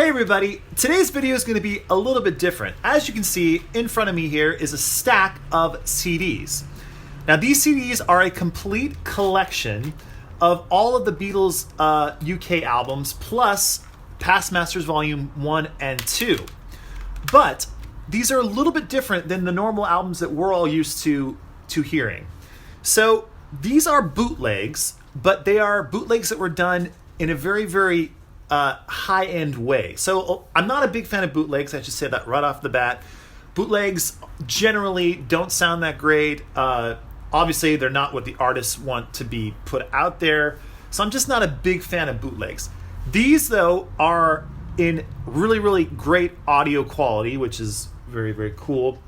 Hey everybody, today's video is going to be a little bit different. As you can see, in front of me here is a stack of CDs. Now these CDs are a complete collection of all of the Beatles UK albums plus Past Masters Volume 1 and 2. But these are a little bit different than the normal albums that we're all used to hearing. So these are bootlegs, but they are bootlegs that were done in a very, very high-end way. So I'm not a big fan of bootlegs. I should say that right off the bat. Bootlegs generally don't sound that great. Obviously, they're not what the artists want to be put out there. So I'm just not a big fan of bootlegs. These, though, are in really, really great audio quality, which is very, very cool.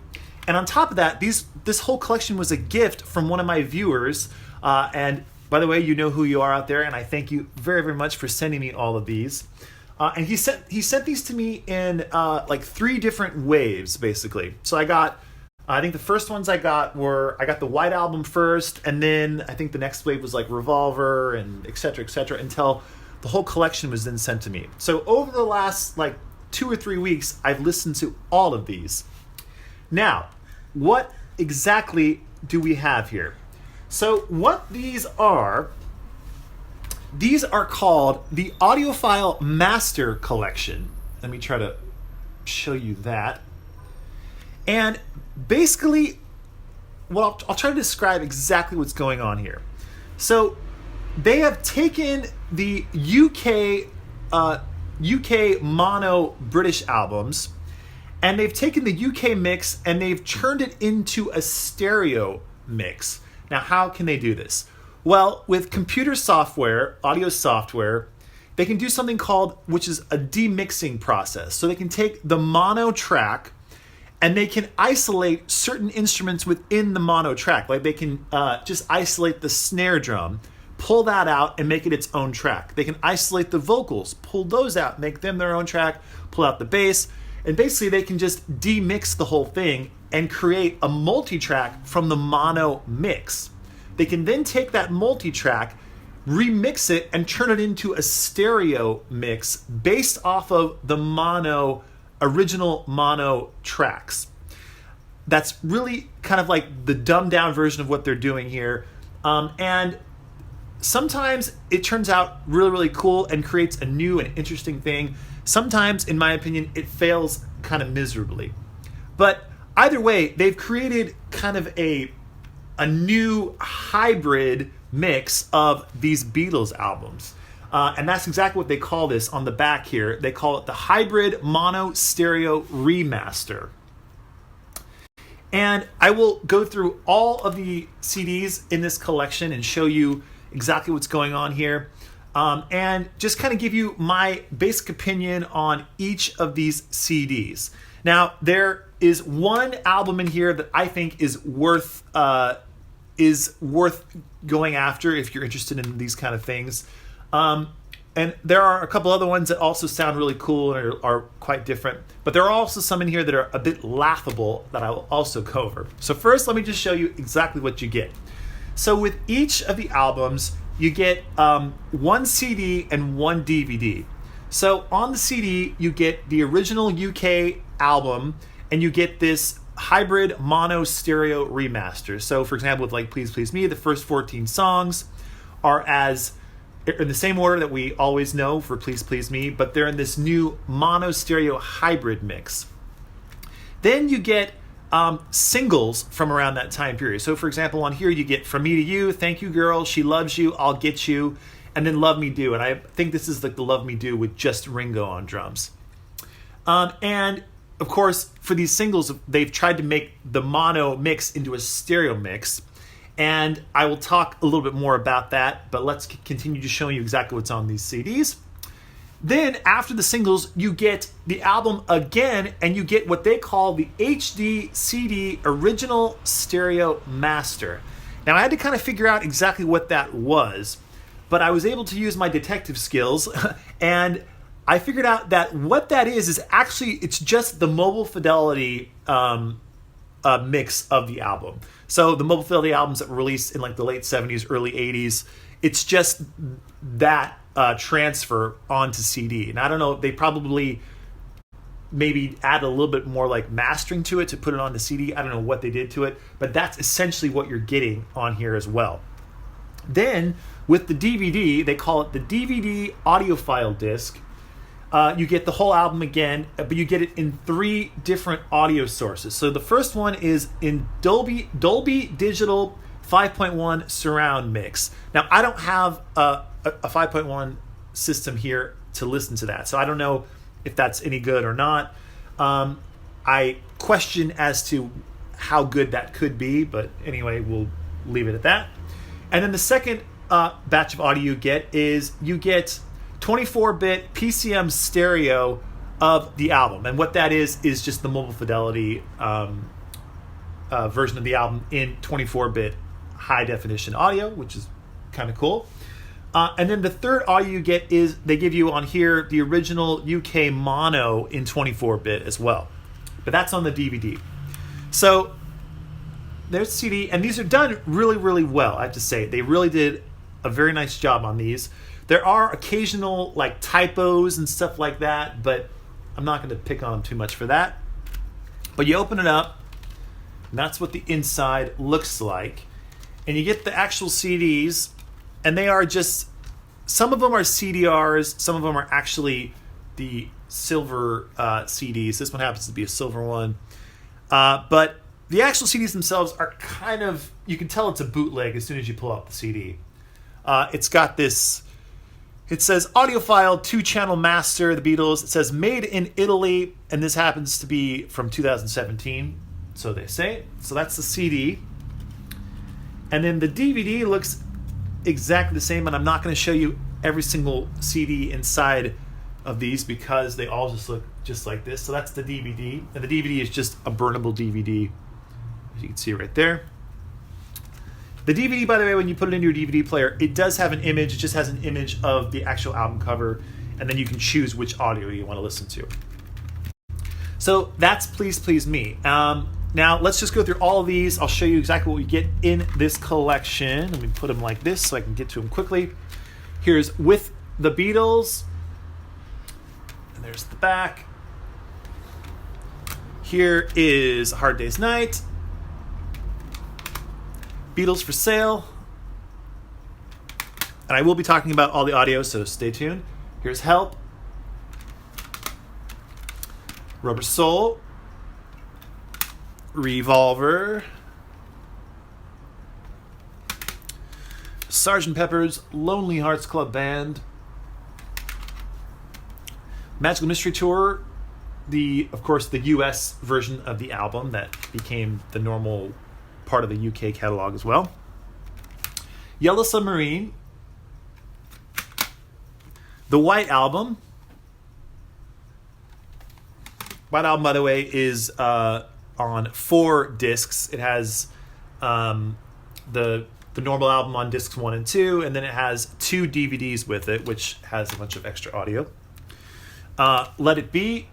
And on top of that, this whole collection was a gift from one of my viewers. And by the way, you know who you are out there, and I thank you very, very much for sending me all of these. And he sent these to me in like 3 different waves, basically. So I think the first ones I got the White Album first, and then I think the next wave was like Revolver and et cetera, until the whole collection was then sent to me. So over the last like 2 or 3 weeks, I've listened to all of these. Now, what exactly do we have here? So what these are called the Audiophile Master Collection. Let me try to show you that. And basically, well, I'll try to describe exactly what's going on here. So they have taken the UK mono British albums, and they've taken the UK mix and they've turned it into a stereo mix. Now, how can they do this? Well, with computer software, audio software, they can do something which is a demixing process. So they can take the mono track and they can isolate certain instruments within the mono track. Like they can just isolate the snare drum, pull that out and make it its own track. They can isolate the vocals, pull those out, make them their own track, pull out the bass, and basically they can just demix the whole thing and create a multi-track from the mono mix. They can then take that multi-track, remix it, and turn it into a stereo mix based off of the original mono tracks. That's really kind of like the dumbed down version of what they're doing here. And sometimes it turns out really, really cool and creates a new and interesting thing. Sometimes, in my opinion, it fails kind of miserably. But either way, they've created kind of a new hybrid mix of these Beatles albums. And that's exactly what they call this on the back here. They call it the Hybrid Mono Stereo Remaster. And I will go through all of the CDs in this collection and show you exactly what's going on here. And just kind of give you my basic opinion on each of these CDs. Now, there is one album in here that I think is worth going after if you're interested in these kind of things. And there are a couple other ones that also sound really cool and are quite different. But there are also some in here that are a bit laughable that I will also go over. So first, let me just show you exactly what you get. So with each of the albums, you get 1 CD and 1 DVD. So on the CD, you get the original UK album, and you get this hybrid mono stereo remaster. So for example, with like Please Please Me, the first 14 songs are in the same order that we always know for Please Please Me, but they're in this new mono stereo hybrid mix. Then you get singles from around that time period. So for example, on here you get From Me to You, Thank You Girl, She Loves You, I'll Get You, and then Love Me Do. And I think this is like the Love Me Do with just Ringo on drums. And of course, for these singles, they've tried to make the mono mix into a stereo mix. And I will talk a little bit more about that, but let's continue to show you exactly what's on these CDs. Then after the singles, you get the album again, and you get what they call the HD CD Original Stereo Master. Now, I had to kind of figure out exactly what that was, but I was able to use my detective skills, and I figured out that what that is actually, it's just the mobile fidelity mix of the album. So the mobile fidelity albums that were released in like the late 70s, early 80s, it's just that transfer onto CD. And I don't know, they probably maybe add a little bit more like mastering to it to put it onto CD. I don't know what they did to it, but that's essentially what you're getting on here as well. Then with the DVD, they call it the DVD Audiophile disc. You get the whole album again, but you get it in 3 different audio sources. So the first one is in Dolby Digital 5.1 surround mix. Now I don't have a 5.1 system here to listen to that, so I don't know if that's any good or not. I question as to how good that could be, but anyway, we'll leave it at that. And then the second batch of audio you get 24-bit PCM stereo of the album. And what that is just the mobile fidelity version of the album in 24-bit high definition audio, which is kind of cool. And then the third audio you get is, they give you on here the original UK mono in 24-bit as well. But that's on the DVD. So there's CD, and these are done really, really well, I have to say. They really did a very nice job on these. There are occasional like typos and stuff like that, but I'm not going to pick on them too much for that. But you open it up, and that's what the inside looks like. And you get the actual CDs, and they are just, some of them are CDRs, some of them are actually the silver CDs. This one happens to be a silver one. But the actual CDs themselves are kind of, you can tell it's a bootleg as soon as you pull out the CD. It's got this, it says Audiophile 2-channel master, the Beatles. It says made in Italy, and this happens to be from 2017, so they say. So that's the CD. And then the DVD looks exactly the same, and I'm not going to show you every single CD inside of these because they all just look just like this. So that's the DVD, and the DVD is just a burnable DVD, as you can see right there. The DVD, by the way, when you put it into your DVD player, it does have an image. It just has an image of the actual album cover, and then you can choose which audio you want to listen to. So that's Please Please Me. Now let's just go through all of these. I'll show you exactly what we get in this collection. Let me put them like this so I can get to them quickly. Here's With the Beatles, and there's the back. Here is A Hard Day's Night, Beatles For Sale, and I will be talking about all the audio, so stay tuned. Here's Help, Rubber Soul, Revolver, Sgt Pepper's Lonely Hearts Club Band, Magical Mystery Tour, of course the US version of the album that became the normal part of the UK catalog as well. Yellow Submarine, the White Album. White Album, by the way, is on 4 discs. It has the normal album on discs 1 and 2, and then it has 2 DVDs with it, which has a bunch of extra audio. Let It Be,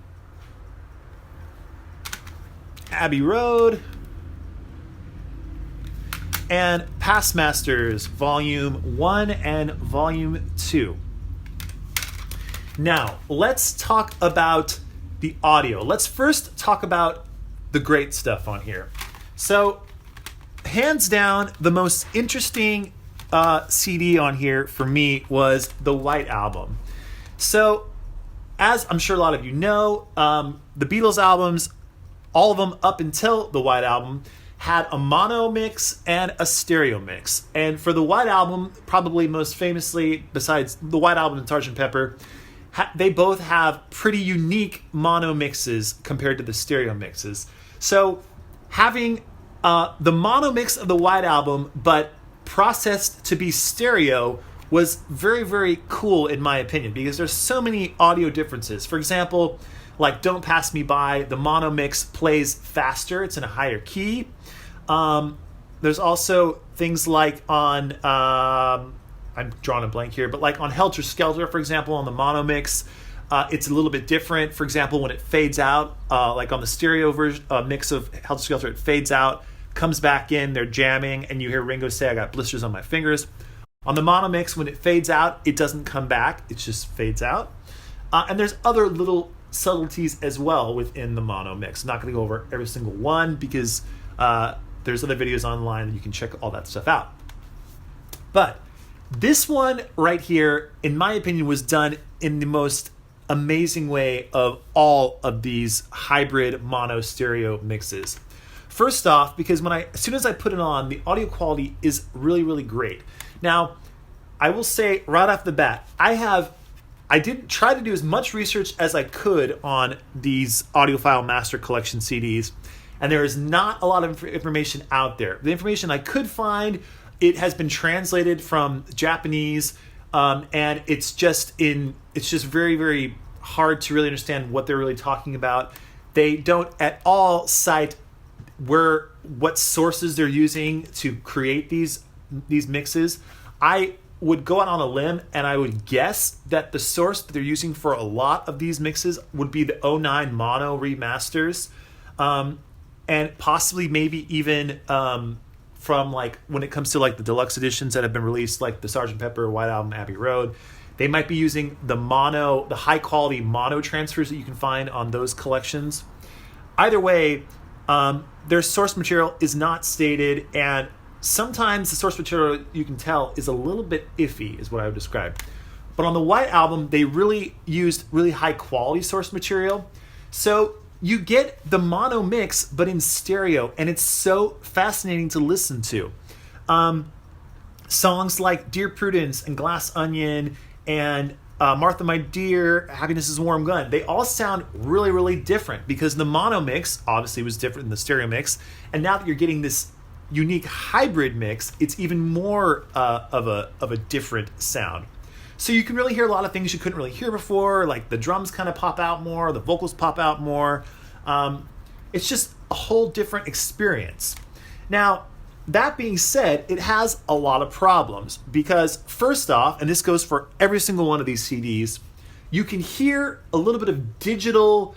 Abbey Road, and Past Masters Volume 1 and Volume 2. Now, let's talk about the audio. Let's first talk about the great stuff on here. So, hands down, the most interesting CD on here for me was the White Album. So, as I'm sure a lot of you know, the Beatles albums, all of them up until the White Album, had a mono mix and a stereo mix. And for the White Album, probably most famously, besides the White Album and Sgt Pepper, they both have pretty unique mono mixes compared to the stereo mixes. So having the mono mix of the White Album, but processed to be stereo, was very, very cool in my opinion, because there's so many audio differences. For example, like Don't Pass Me By, the mono mix plays faster. It's in a higher key. There's also things like on, I'm drawing a blank here, but like on Helter Skelter, for example, on the mono mix, it's a little bit different. For example, when it fades out, like on the stereo version mix of Helter Skelter, it fades out, comes back in, they're jamming, and you hear Ringo say, "I got blisters on my fingers." On the mono mix, when it fades out, it doesn't come back. It just fades out. And there's other little subtleties as well within the mono mix. I'm not going to go over every single one because there's other videos online that you can check all that stuff out. But this one right here, in my opinion, was done in the most amazing way of all of these hybrid mono stereo mixes. First off, because as soon as I put it on, the audio quality is really, really great. Now, I will say right off the bat, I didn't try to do as much research as I could on these Audiophile Master Collection CDs, and there is not a lot of information out there. The information I could find, it has been translated from Japanese, and it's just very, very hard to really understand what they're really talking about. They don't at all cite what sources they're using to create these mixes. I would go out on a limb and I would guess that the source that they're using for a lot of these mixes would be the 09 mono remasters, and possibly maybe even from like when it comes to like the deluxe editions that have been released, like the Sgt Pepper, White Album, Abbey Road. They might be using the high quality mono transfers that you can find on those collections. Either way, their source material is not stated, and sometimes the source material, you can tell, is a little bit iffy, is what I would describe. But on the White Album, they really used really high quality source material. So you get the mono mix, but in stereo, and it's so fascinating to listen to. Songs like Dear Prudence and Glass Onion and Martha My Dear, Happiness is a Warm Gun, they all sound really, really different because the mono mix obviously was different than the stereo mix. And now that you're getting this unique hybrid mix, it's even more of a different sound. So you can really hear a lot of things you couldn't really hear before, like the drums kind of pop out more, the vocals pop out more. It's just a whole different experience. Now, that being said, it has a lot of problems because first off, and this goes for every single one of these CDs, you can hear a little bit of digital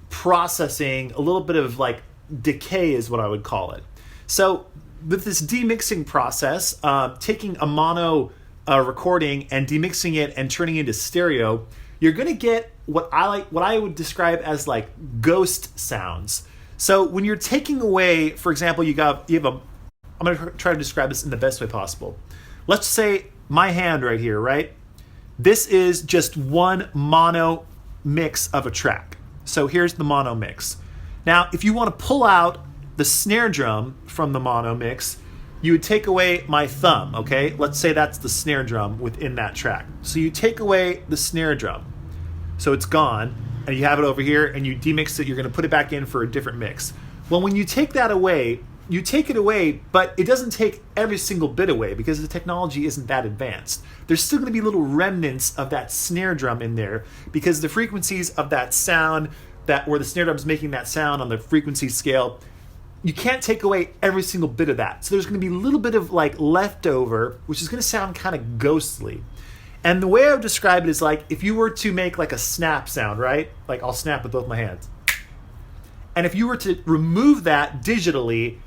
processing, a little bit of like decay is what I would call it. So with this demixing process, taking a mono recording and demixing it and turning it into stereo, you're going to get what I would describe as like ghost sounds. So when you're taking away, for example, I'm going to try to describe this in the best way possible. Let's say my hand right here, right? This is just one mono mix of a track. So here's the mono mix. Now, if you want to pull out the snare drum from the mono mix, you would take away my thumb, okay? Let's say that's the snare drum within that track. So you take away the snare drum. So it's gone, and you have it over here, and you demix it. You're going to put it back in for a different mix. Well, when you take that away, you take it away, but it doesn't take every single bit away because the technology isn't that advanced. There's still going to be little remnants of that snare drum in there because the frequencies of that sound, where the snare drum is making that sound on the frequency scale, you can't take away every single bit of that. So there's going to be a little bit of like leftover, which is going to sound kind of ghostly. And the way I would describe it is like if you were to make like a snap sound, right? Like I'll snap with both my hands. And if you were to remove that digitally,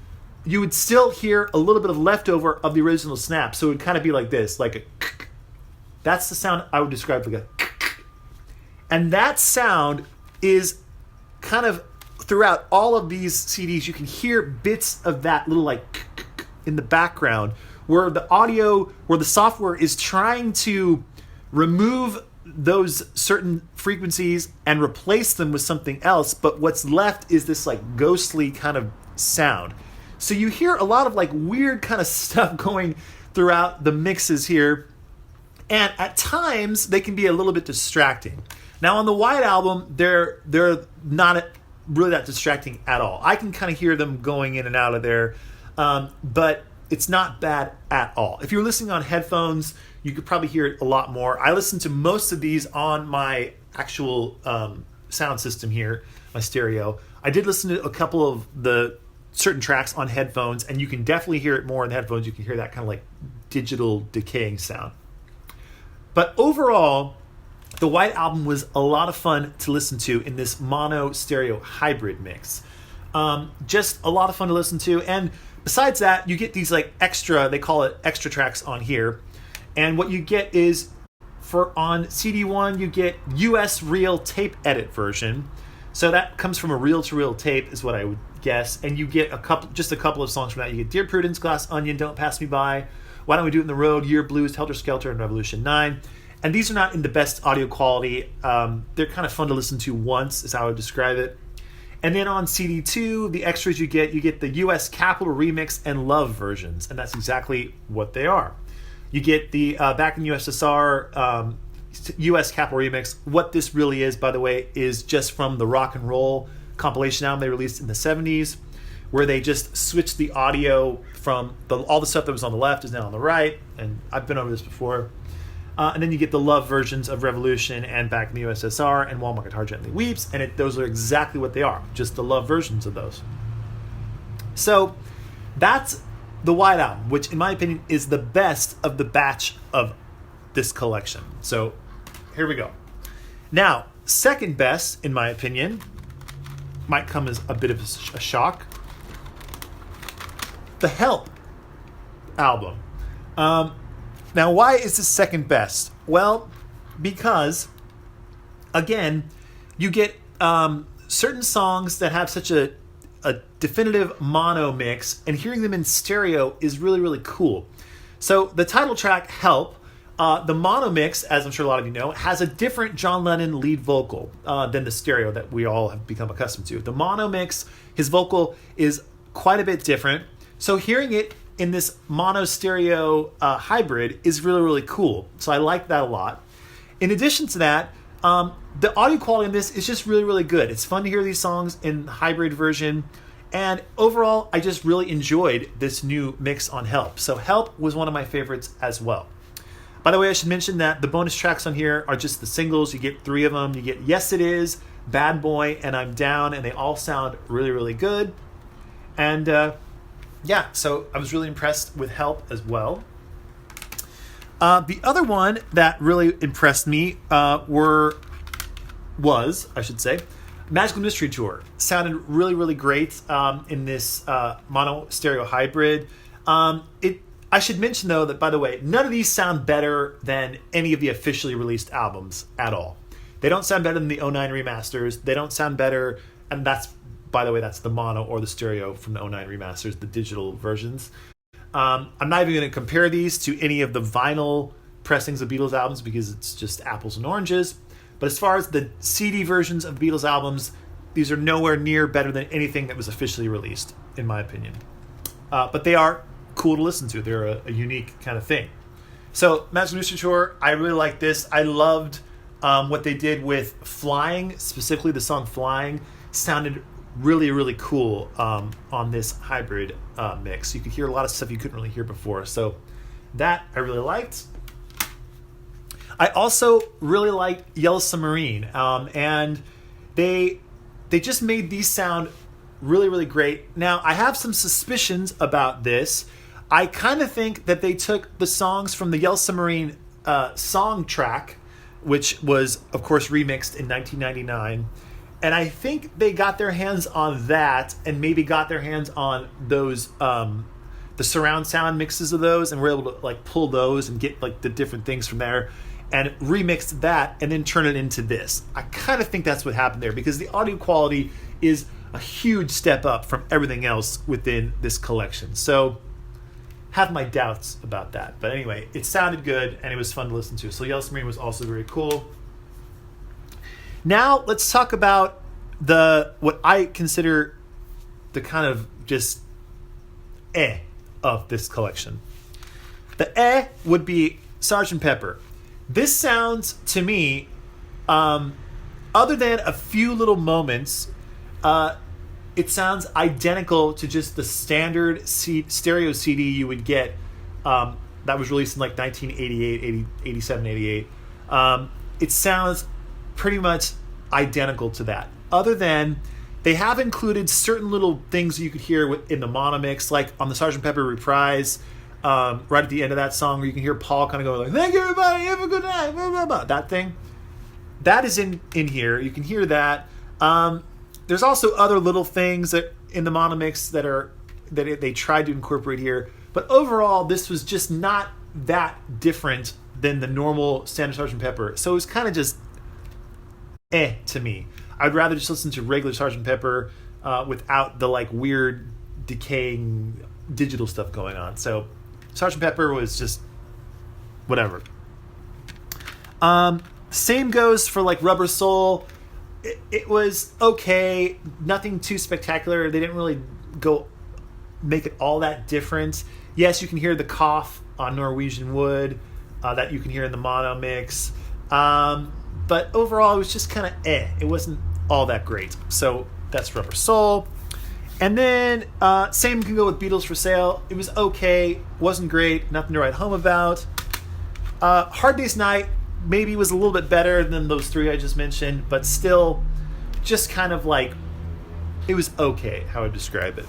you would still hear a little bit of leftover of the original snap. So it would kind of be like this, like a that's the sound I would describe like a and that sound is kind of throughout all of these CDs. You can hear bits of that little like in the background where the software is trying to remove those certain frequencies and replace them with something else, but what's left is this like ghostly kind of sound. So you hear a lot of like weird kind of stuff going throughout the mixes here, and at times they can be a little bit distracting. Now on the White Album, they're not really that distracting at all. I can kind of hear them going in and out of there, but it's not bad at all. If you're listening on headphones, you could probably hear it a lot more. I listen to most of these on my actual sound system here, my stereo. I did listen to a couple of the certain tracks on headphones, and you can definitely hear it more in the headphones. You can hear that kind of like digital decaying sound. But overall, the White Album was a lot of fun to listen to in this mono stereo hybrid mix. Just a lot of fun to listen to. And besides that, you get these like extra, they call it extra tracks on here. And what you get is, on CD1, you get US reel tape edit version. So that comes from a reel-to-reel tape, is what I would guess. And you get just a couple of songs from that. You get Dear Prudence, Glass Onion, Don't Pass Me By, Why Don't We Do It in the Road, Year Blues, Helter Skelter, and Revolution 9. And these are not in the best audio quality. They're kind of fun to listen to once, is how I would describe it. And then on CD2, the extras you get the US Capitol Remix and Love versions. And that's exactly what they are. You get the Back in USSR US Capitol Remix. What this really is, by the way, is just from the rock and roll compilation album they released in the 70s, where they just switched the audio from all the stuff that was on the left is now on the right. And I've been over this before. And then you get the Love versions of Revolution and Back in the USSR and While My Guitar Gently Weeps. And those are exactly what they are, just the Love versions of those. So that's the White Album, which in my opinion is the best of the batch of this collection. So here we go. Now, second best, in my opinion, might come as a bit of a shock. The Help album. Now, why is this second best? Well, because, again, you get certain songs that have such a definitive mono mix, and hearing them in stereo is really, really cool. So the title track, Help, the mono mix, as I'm sure a lot of you know, has a different John Lennon lead vocal than the stereo that we all have become accustomed to. The mono mix, his vocal is quite a bit different. So hearing it in this mono stereo hybrid is really, really cool. So I like that a lot. In addition to that, the audio quality in this is just really, really good. It's fun to hear these songs in the hybrid version. And overall, I just really enjoyed this new mix on Help. So Help was one of my favorites as well. By the way, I should mention that the bonus tracks on here are just the singles. You get 3 of them. You get Yes It Is, Bad Boy, and I'm Down. And they all sound really, really good. And yeah, so I was really impressed with Help as well. The other one that really impressed me was Magical Mystery Tour. Sounded really, really great in this mono stereo hybrid. I should mention, though, that, by the way, none of these sound better than any of the officially released albums at all. They don't sound better than the 09 remasters. They don't sound better, and that's, by the way, that's the mono or the stereo from the 09 remasters, the digital versions. I'm not even going to compare these to any of the vinyl pressings of Beatles albums because it's just apples and oranges. But as far as the CD versions of Beatles albums, these are nowhere near better than anything that was officially released, in my opinion. But they are cool to listen to. They're a unique kind of thing. So, Magical Mystery Tour, I really like this. I loved what they did with Flying, specifically the song Flying. Sounded really, really cool on this hybrid mix. You could hear a lot of stuff you couldn't really hear before. So that I really liked. I also really liked Yellow Submarine. And they just made these sound really, really great. Now, I have some suspicions about this. I kind of think that they took the songs from the Yellow Submarine song track, which was, of course, remixed in 1999. And I think they got their hands on that and maybe got their hands on those, the surround sound mixes of those, and were able to like pull those and get like the different things from there and remix that and then turn it into this. I kind of think that's what happened there because the audio quality is a huge step up from everything else within this collection. So have my doubts about that. But anyway, it sounded good and it was fun to listen to. So Yellow Submarine was also very cool. Now let's talk about what I consider the kind of just of this collection. The would be Sgt Pepper. This sounds to me, other than a few little moments, it sounds identical to just the standard stereo CD you would get that was released in like 1988, 87, 88. It sounds pretty much identical to that. Other than they have included certain little things you could hear in the mono mix, like on the Sgt Pepper reprise, right at the end of that song, where you can hear Paul kind of go like, "Thank you, everybody, have a good night," blah, blah, blah. That thing. That is in here. You can hear that. There's also other little things that in the mono mix that they tried to incorporate here. But overall, this was just not that different than the normal standard Sgt. Pepper. So it was kind of just to me. I'd rather just listen to regular Sgt. Pepper without the like weird decaying digital stuff going on. So Sgt. Pepper was just whatever. Same goes for like Rubber Soul. It was okay, nothing too spectacular. They didn't really go make it all that different. Yes, you can hear the cough on Norwegian Wood that you can hear in the mono mix. But overall, it was just kind of It wasn't all that great. So that's Rubber Soul. And then same can go with Beatles For Sale. It was okay, wasn't great, nothing to write home about. Hard Day's Night maybe was a little bit better than those three I just mentioned, but still just kind of like, it was okay, how I describe it.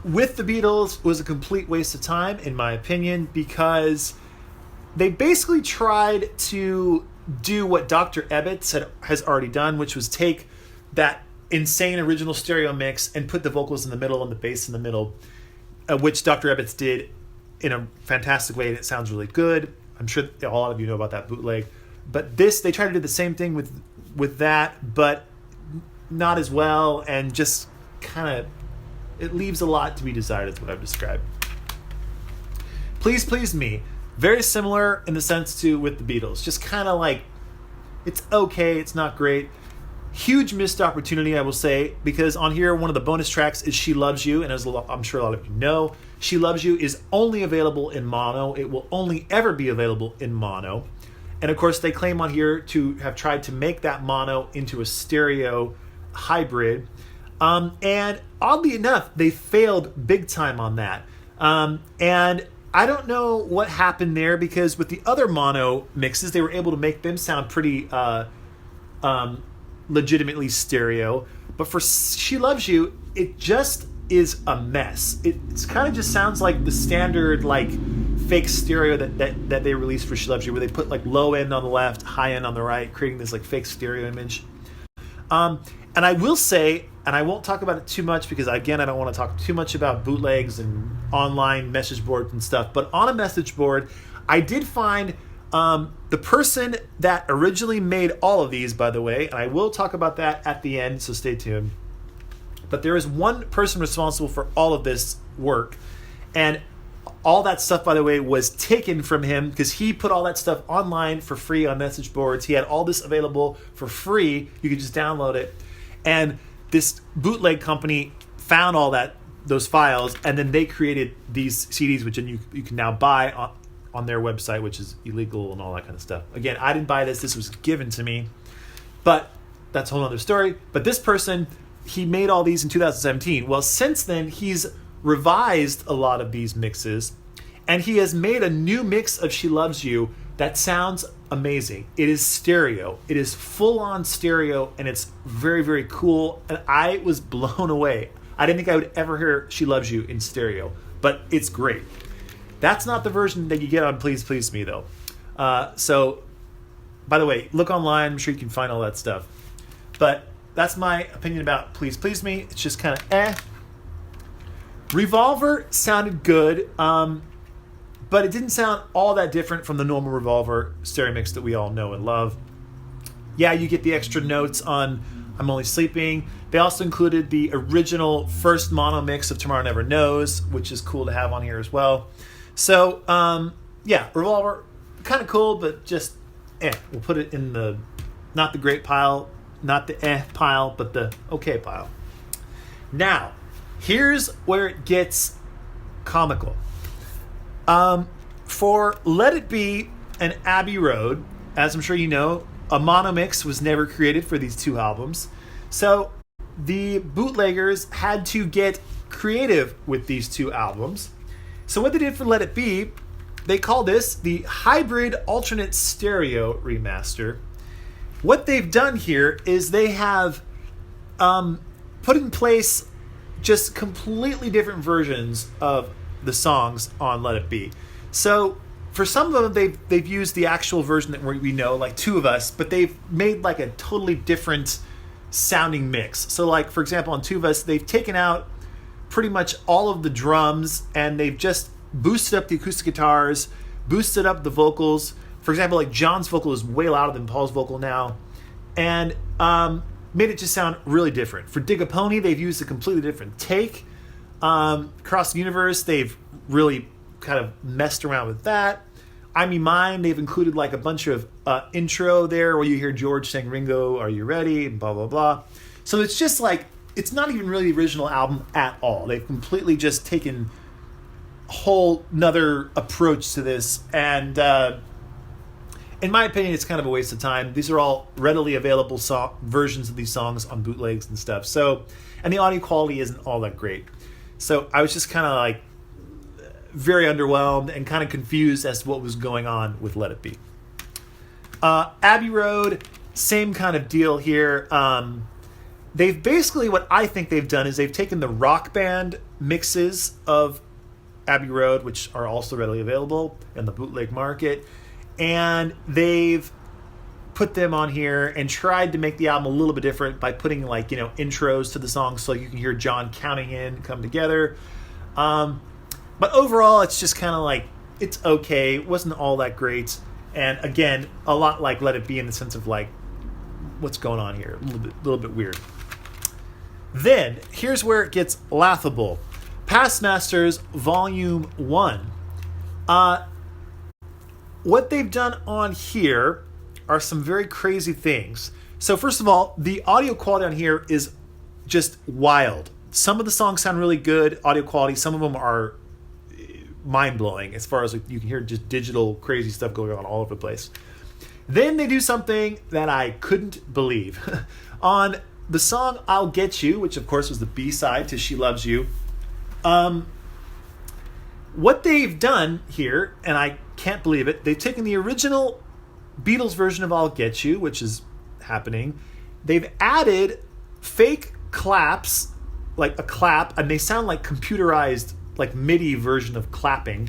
With the Beatles was a complete waste of time, in my opinion, because they basically tried to do what Dr. Ebbets has already done, which was take that insane original stereo mix and put the vocals in the middle and the bass in the middle, which Dr. Ebbets did in a fantastic way, and it sounds really good. I'm sure a lot of you know about that bootleg. But this, they tried to do the same thing with that, but not as well, and just kind of, it leaves a lot to be desired, is what I've described. Please Please Me, very similar in the sense to with the Beatles. Just kind of like, it's okay, it's not great. Huge missed opportunity, I will say, because on here, one of the bonus tracks is She Loves You, and as I'm sure a lot of you know, She Loves You is only available in mono. It will only ever be available in mono. And of course, they claim on here to have tried to make that mono into a stereo hybrid. And oddly enough, they failed big time on that. And I don't know what happened there, because with the other mono mixes, they were able to make them sound pretty legitimately stereo. But for She Loves You, it just is a mess. It's kind of just sounds like the standard like fake stereo that they released for She Loves You, where they put like low end on the left, high end on the right, creating this like fake stereo image. And I will say, and I won't talk about it too much because again, I don't want to talk too much about bootlegs and online message boards and stuff, but on a message board, I did find the person that originally made all of these, by the way, and I will talk about that at the end, so stay tuned. But there is one person responsible for all of this work, and all that stuff, by the way, was taken from him because he put all that stuff online for free on message boards. He had all this available for free. You could just download it. And this bootleg company found all those files, and then they created these CDs, which you can now buy on their website, which is illegal and all that kind of stuff. Again, I didn't buy this. This was given to me. But that's a whole other story. But this person, he made all these in 2017. Well, since then, he's revised a lot of these mixes, and he has made a new mix of She Loves You that sounds amazing. It is stereo. It is full-on stereo, and it's very, very cool. And I was blown away. I didn't think I would ever hear She Loves You in stereo, but it's great. That's not the version that you get on Please Please Me, though. So, by the way, look online. I'm sure you can find all that stuff. But that's my opinion about Please Please Me. It's just kind of Revolver sounded good, but it didn't sound all that different from the normal Revolver stereo mix that we all know and love. Yeah, you get the extra notes on I'm Only Sleeping. They also included the original first mono mix of Tomorrow Never Knows, which is cool to have on here as well. So, yeah, Revolver, kind of cool, but just We'll put it in the not the great pile, not the pile, but the okay pile. Now, here's where it gets comical. For Let It Be and Abbey Road, as I'm sure you know, a mono mix was never created for these two albums. So the bootleggers had to get creative with these two albums. So what they did for Let It Be, they call this the Hybrid Alternate Stereo Remaster. What they've done here is they have put in place just completely different versions of the songs on Let It Be. So for some of them, they've used the actual version that we know, like Two of Us, but they've made like a totally different sounding mix. So like, for example, on Two of Us, they've taken out pretty much all of the drums, and they've just boosted up the acoustic guitars, boosted up the vocals. For example, like John's vocal is way louder than Paul's vocal now, and made it just sound really different. For Dig a Pony, they've used a completely different take. Across the Universe, they've really kind of messed around with that. I Me Mine, they've included like a bunch of intro there where you hear George saying, Ringo, are you ready? And blah, blah, blah. So it's just like, it's not even really the original album at all. They've completely just taken a whole nother approach to this. And in my opinion, it's kind of a waste of time. These are all readily available versions of these songs on bootlegs and stuff. So, and the audio quality isn't all that great. So I was just kind of like very underwhelmed and kind of confused as to what was going on with Let It Be. Abbey Road, same kind of deal here. They've basically, what I think they've done is they've taken the Rock Band mixes of Abbey Road, which are also readily available in the bootleg market, and they've put them on here and tried to make the album a little bit different by putting like, intros to the songs so you can hear John counting in, come together. But overall, it's just kind of like, it's okay. It wasn't all that great. And again, a lot like Let It Be in the sense of like, what's going on here? A little bit weird. Then, here's where it gets laughable. Past Masters Volume 1. What they've done on here are some very crazy things. So first of all, the audio quality on here is just wild. Some of the songs sound really good, audio quality. Some of them are mind-blowing as far as like, you can hear just digital crazy stuff going on all over the place. Then they do something that I couldn't believe. On the song I'll Get You, which of course was the B-side to She Loves You, what they've done here, and I can't believe it, they've taken the original Beatles version of I'll Get You, which is happening. They've added fake claps, like a clap, and they sound like computerized, like MIDI version of clapping.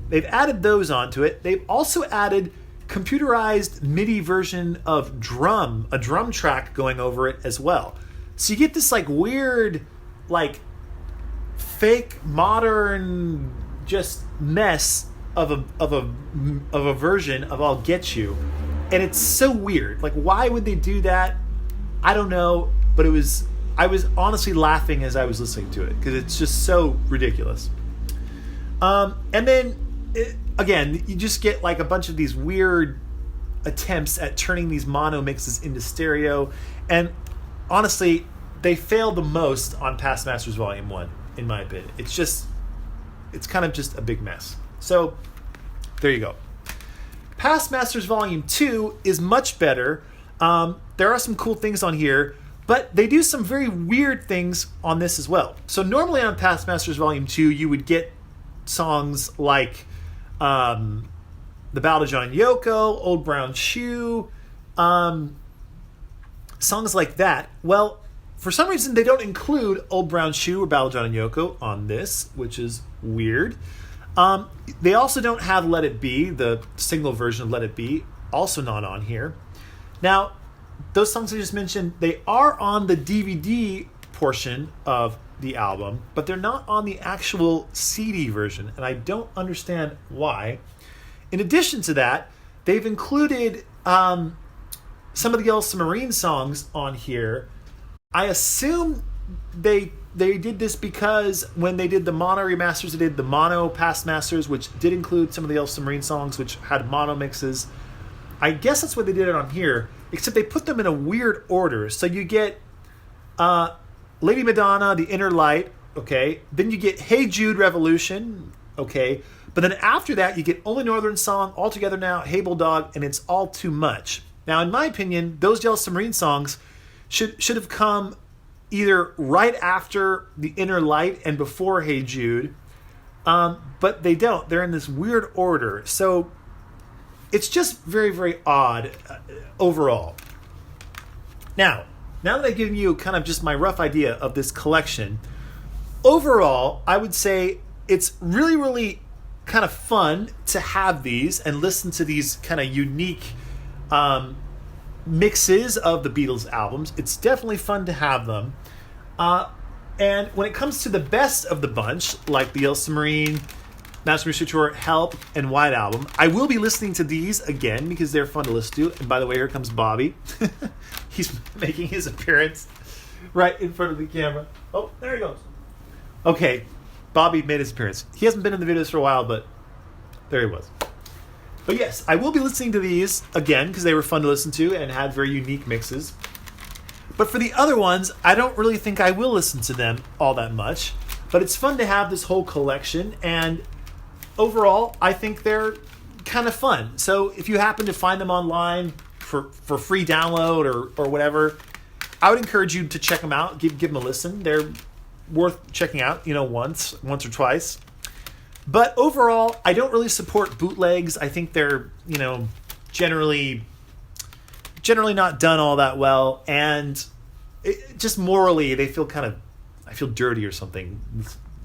They've added those onto it. They've also added computerized MIDI version of a drum track going over it as well. So you get this like weird, like fake modern just mess of a version of I'll Get You. And it's so weird. Like, why would they do that? I don't know, but I was honestly laughing as I was listening to it because it's just so ridiculous. And then, again, you just get like a bunch of these weird attempts at turning these mono mixes into stereo. And honestly, they fail the most on Past Masters Volume 1, in my opinion. It's kind of just a big mess. So, there you go. Past Masters Volume 2 is much better. There are some cool things on here, but they do some very weird things on this as well. So normally on Past Masters Volume 2, you would get songs like The Ballad of John and Yoko, Old Brown Shoe, songs like that. Well, for some reason, they don't include Old Brown Shoe or Ballad of John and Yoko on this, which is weird. They also don't have Let It Be, the single version of Let It Be, also not on here. Now, those songs I just mentioned, they are on the DVD portion of the album, but they're not on the actual CD version, and I don't understand why. In addition to that, they've included some of the Yellow Submarine songs on here. I assume they did this because when they did the mono remasters, they did the mono Past Masters, which did include some of the Yellow Submarine songs, which had mono mixes. I guess that's what they did it on here, except they put them in a weird order. So you get Lady Madonna, The Inner Light, okay. Then you get Hey Jude, Revolution, okay. But then after that, you get Only Northern Song, All Together Now, Hey Bulldog, and It's All Too Much. Now, in my opinion, those Yellow Submarine songs should have come either right after The Inner Light and before Hey Jude, but they don't. They're in this weird order. So it's just very, very odd overall. Now that I've given you kind of just my rough idea of this collection, overall, I would say it's really, really kind of fun to have these and listen to these kind of unique mixes of the Beatles albums. It's definitely fun to have them. And when it comes to the best of the bunch, like the Yellow Submarine, Master Mystery Tour, Help, and White Album. I will be listening to these again because they're fun to listen to. And by the way, here comes Bobby. He's making his appearance right in front of the camera. Oh, there he goes. Okay, Bobby made his appearance. He hasn't been in the videos for a while, but there he was. But yes, I will be listening to these again because they were fun to listen to and had very unique mixes. But for the other ones, I don't really think I will listen to them all that much. But it's fun to have this whole collection, and overall, I think they're kind of fun. So if you happen to find them online for free download or whatever, I would encourage you to check them out, give them a listen. They're worth checking out, once or twice. But overall, I don't really support bootlegs. I think they're, generally not done all that well, and just morally, they feel I feel dirty or something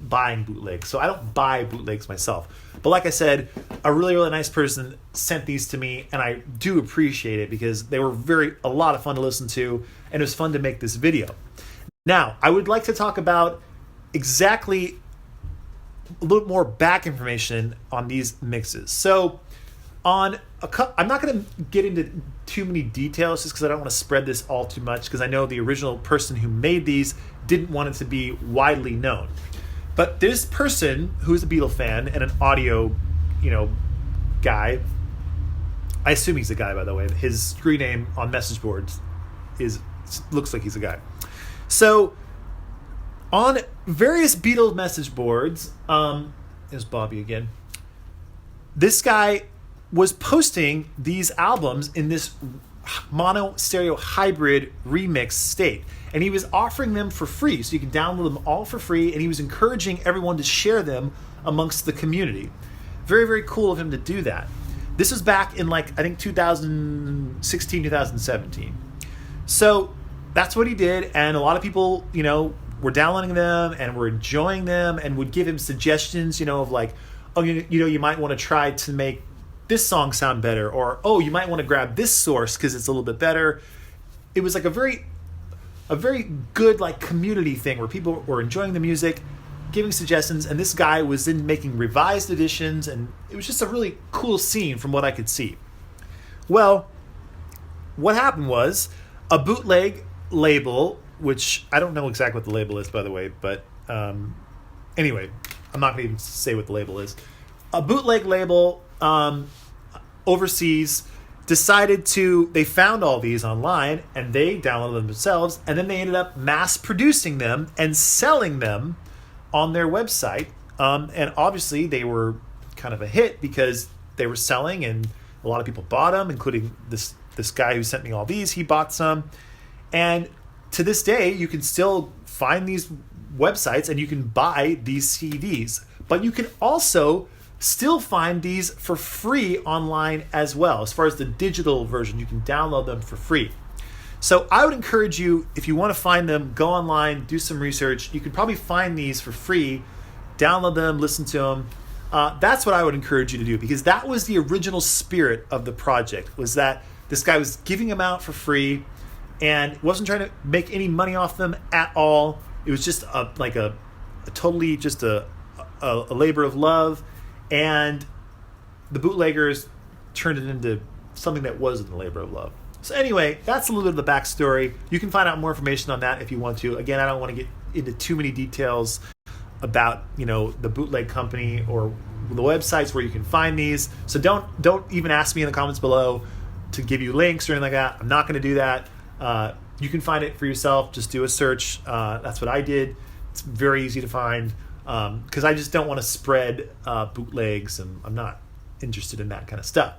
buying bootlegs. So I don't buy bootlegs myself. But like I said, a really, really nice person sent these to me, and I do appreciate it because they were a lot of fun to listen to, and it was fun to make this video. Now, I would like to talk about exactly a little more back information on these mixes. So I'm not going to get into too many details just because I don't want to spread this all too much, because I know the original person who made these didn't want it to be widely known. But this person, who's a Beatles fan and an audio, guy, I assume he's a guy, by the way. His screen name on message boards looks like he's a guy. So on various Beatles message boards, there's Bobby again. This guy was posting these albums in this mono stereo hybrid remix state, and he was offering them for free, so you can download them all for free, and he was encouraging everyone to share them amongst the community. Very, very cool of him to do that. This was back in I think 2016, 2017. So that's what he did, and a lot of people, were downloading them and were enjoying them and would give him suggestions, of you might want to try to make this song sound better, or you might want to grab this source because it's a little bit better. It was a very good community thing where people were enjoying the music, giving suggestions, and this guy was then making revised editions, and it was just a really cool scene from what I could see. Well, what happened was a bootleg label, which I don't know exactly what the label is, by the way, but anyway, I'm not going to even say what the label is. A bootleg label overseas they found all these online, and they downloaded them themselves, and then they ended up mass producing them and selling them on their website. And obviously they were kind of a hit because they were selling, and a lot of people bought them, including this guy who sent me all these. He bought some, and to this day you can still find these websites and you can buy these CDs, but you can also still find these for free online as well. As far as the digital version, you can download them for free. So I would encourage you, if you want to find them, go online, do some research. You could probably find these for free, download them, listen to them. That's what I would encourage you to do, because that was the original spirit of the project, was that this guy was giving them out for free and wasn't trying to make any money off them at all. It was just a totally just a labor of love, and the bootleggers turned it into something that wasn't a labor of love. So anyway, that's a little bit of the backstory. You can find out more information on that if you want to. Again, I don't want to get into too many details about the bootleg company or the websites where you can find these. So don't even ask me in the comments below to give you links or anything like that. I'm not going to do that. You can find it for yourself. Just do a search. That's what I did. It's very easy to find, because I just don't want to spread bootlegs, and I'm not interested in that kind of stuff.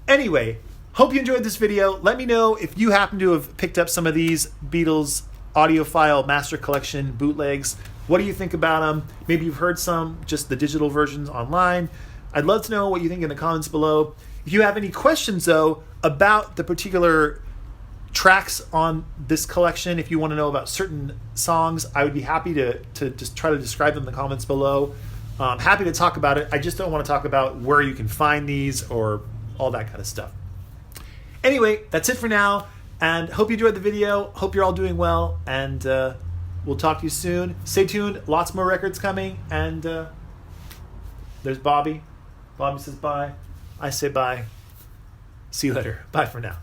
Anyway, hope you enjoyed this video. Let me know if you happen to have picked up some of these Beatles Audiophile Master Collection bootlegs. What do you think about them? Maybe you've heard some, just the digital versions online. I'd love to know what you think in the comments below. If you have any questions, though, about the particular tracks on this collection, if you want to know about certain songs, I would be happy to just try to describe them in the comments below. Happy to talk about it. I just don't want to talk about where you can find these or all that kind of stuff. Anyway, that's it for now, and hope you enjoyed the video. Hope you're all doing well, and we'll talk to you soon. Stay tuned. Lots more records coming, and There's Bobby. Bobby says bye. I say bye. See you later. Bye for now.